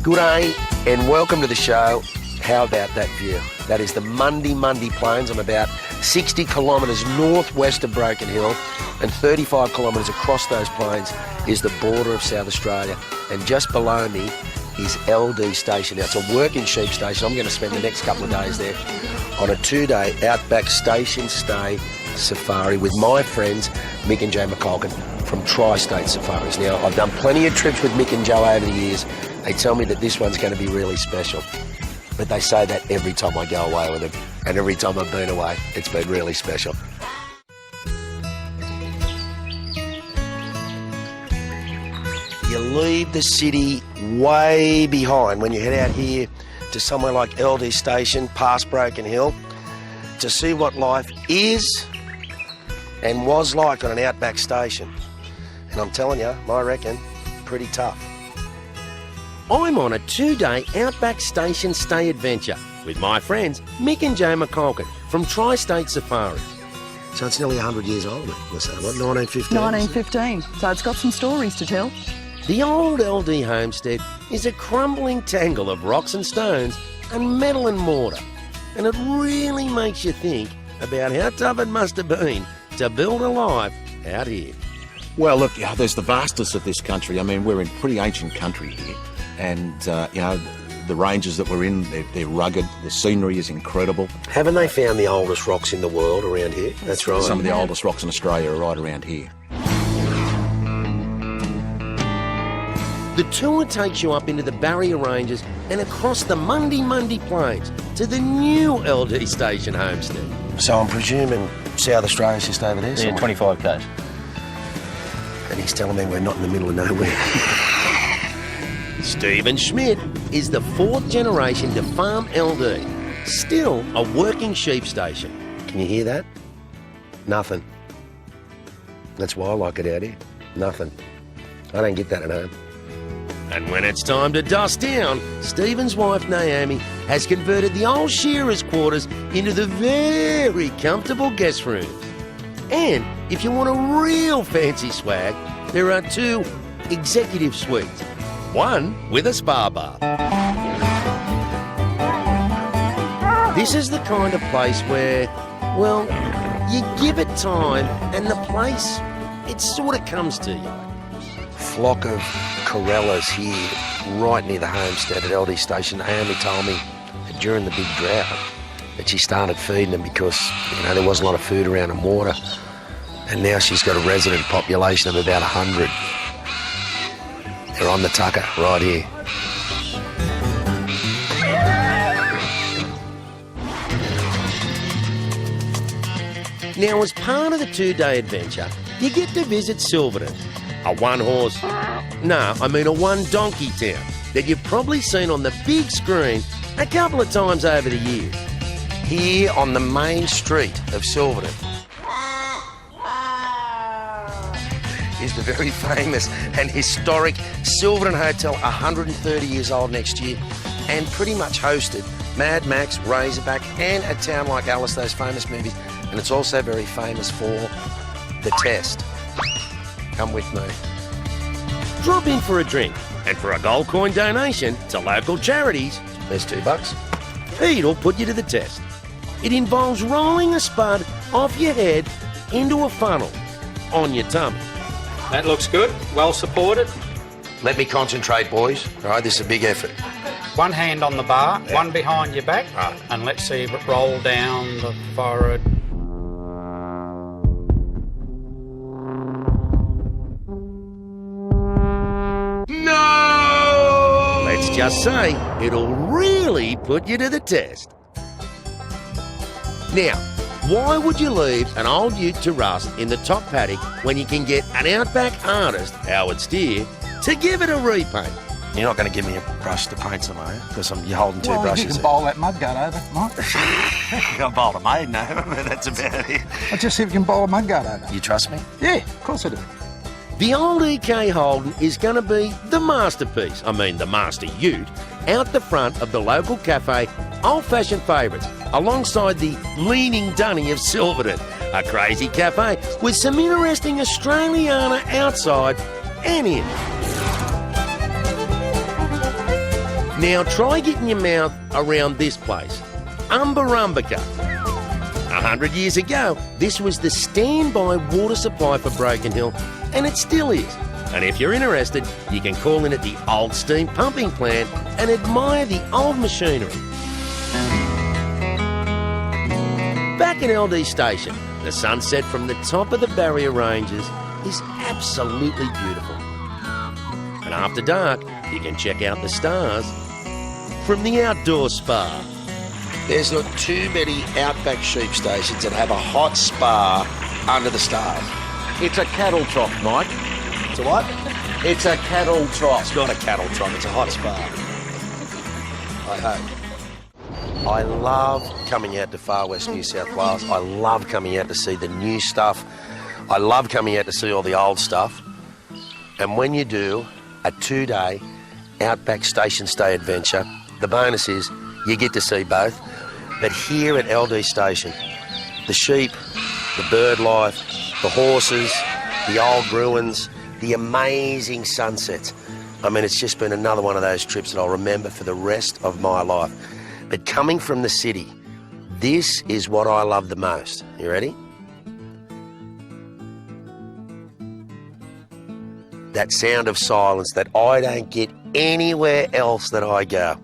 Good day and welcome to the show. How about that view? That is the Mundy Plains. I'm about 60 kilometres northwest of Broken Hill, and 35 kilometres across those plains is the border of South Australia. And just below me is LD Station. Now, it's a working sheep station. I'm going to spend the next couple of days there on a 2-day Outback station stay safari with my friends Mick and Joe McColgan from Tri-State Safaris. Now, I've done plenty of trips with Mick and Joe over the years. They tell me that this one's going to be really special. But they say that every time I go away with them. And every time I've been away, it's been really special. You leave the city way behind when you head out here to somewhere like LD Station, past Broken Hill, to see what life is and was like on an Outback station. And I'm telling you, I reckon, pretty tough. I'm on a 2-day Outback station stay adventure with my friends Mick and Joe McColgan from Tri-State Safaris. So it's nearly 100 years old, we'll say, what, 1915? 1915, so it's got some stories to tell. The old LD homestead is a crumbling tangle of rocks and stones and metal and mortar. And it really makes you think about how tough it must have been to build a life out here. Well, look, there's the vastness of this country. I mean, we're in pretty ancient country here. And, the ranges that we're in, they're rugged. The scenery is incredible. Haven't they found the oldest rocks in the world around here? That's right. Some of the oldest rocks in Australia are right around here. The tour takes you up into the Barrier Ranges and across the Mundy Plains to the new LD Station homestead. So I'm presuming South Australia's just over there somewhere? Yeah, 25 k's. And he's telling me we're not in the middle of nowhere. Stephen Schmidt is the 4th generation to farm LD. Still a working sheep station. Can you hear that? Nothing. That's why I like it out here. Nothing. I don't get that at home. And when it's time to dust down, Stephen's wife Naomi has converted the old shearer's quarters into the very comfortable guest rooms. And if you want a real fancy swag, there are 2 executive suites. One with a spa bar. This is the kind of place where, well, you give it time and the place, it sort of comes to you. Flock of Corellas here, right near the homestead at LD Station. Naomi told me that during the big drought that she started feeding them because, there wasn't a lot of food around and water. And now she's got a resident population of about 100. They're on the tucker right here. Now, as part of the 2-day adventure, you get to visit Silverton, a one-donkey town that you've probably seen on the big screen a couple of times over the years. Here on the main street of Silverton is the very famous and historic Silverton Hotel, 130 years old next year, and pretty much hosted Mad Max, Razorback, and A Town Like Alice, those famous movies. And it's also very famous for The Test. Come with me. Drop in for a drink, and for a gold coin donation to local charities, there's $2. Pete'll put you to the test. It involves rolling a spud off your head into a funnel on your tummy. That looks good. Well supported. Let me concentrate, boys. All right, this is a big effort. One hand on the bar, Yeah. one behind your back, Right. and let's see if it roll down the forehead. No! Let's just say it'll really put you to the test. Now, why would you leave an old ute to rust in the top paddock when you can get an Outback artist, Howard Steer, to give it a repaint? You're not going to give me a brush to paint some, are you? Because you're holding 2 brushes. You can bowl that mudguard over, Mike. I've got bowled a maid now, but that's about it. I'll just see if you can bowl a mudguard over. You trust me? Yeah, of course I do. The old EK Holden is going to be the masterpiece, the master ute, out the front of the local cafe, Old Fashioned Favourites, alongside the Leaning Dunny of Silverton, a crazy cafe with some interesting Australiana outside and in. Now try getting your mouth around this place, Umbarumbuka. 100 years ago, this was the standby water supply for Broken Hill, and it still is. And if you're interested, you can call in at the old steam pumping plant and admire the old machinery. Back in LD Station, the sunset from the top of the Barrier Ranges is absolutely beautiful. And after dark, you can check out the stars from the outdoor spa. There's not too many Outback sheep stations that have a hot spa under the stars. It's a cattle trough, Mike. It's a what? It's a cattle trough. It's not a cattle trough, it's a hot spa. I hope. I love coming out to Far West New South Wales. I love coming out to see the new stuff. I love coming out to see all the old stuff. And when you do a 2-day Outback Station Stay adventure, the bonus is you get to see both. But here at LD Station, the sheep, the bird life, the horses, the old ruins, the amazing sunsets. I mean, it's just been another one of those trips that I'll remember for the rest of my life. But coming from the city, this is what I love the most. You ready? That sound of silence that I don't get anywhere else that I go.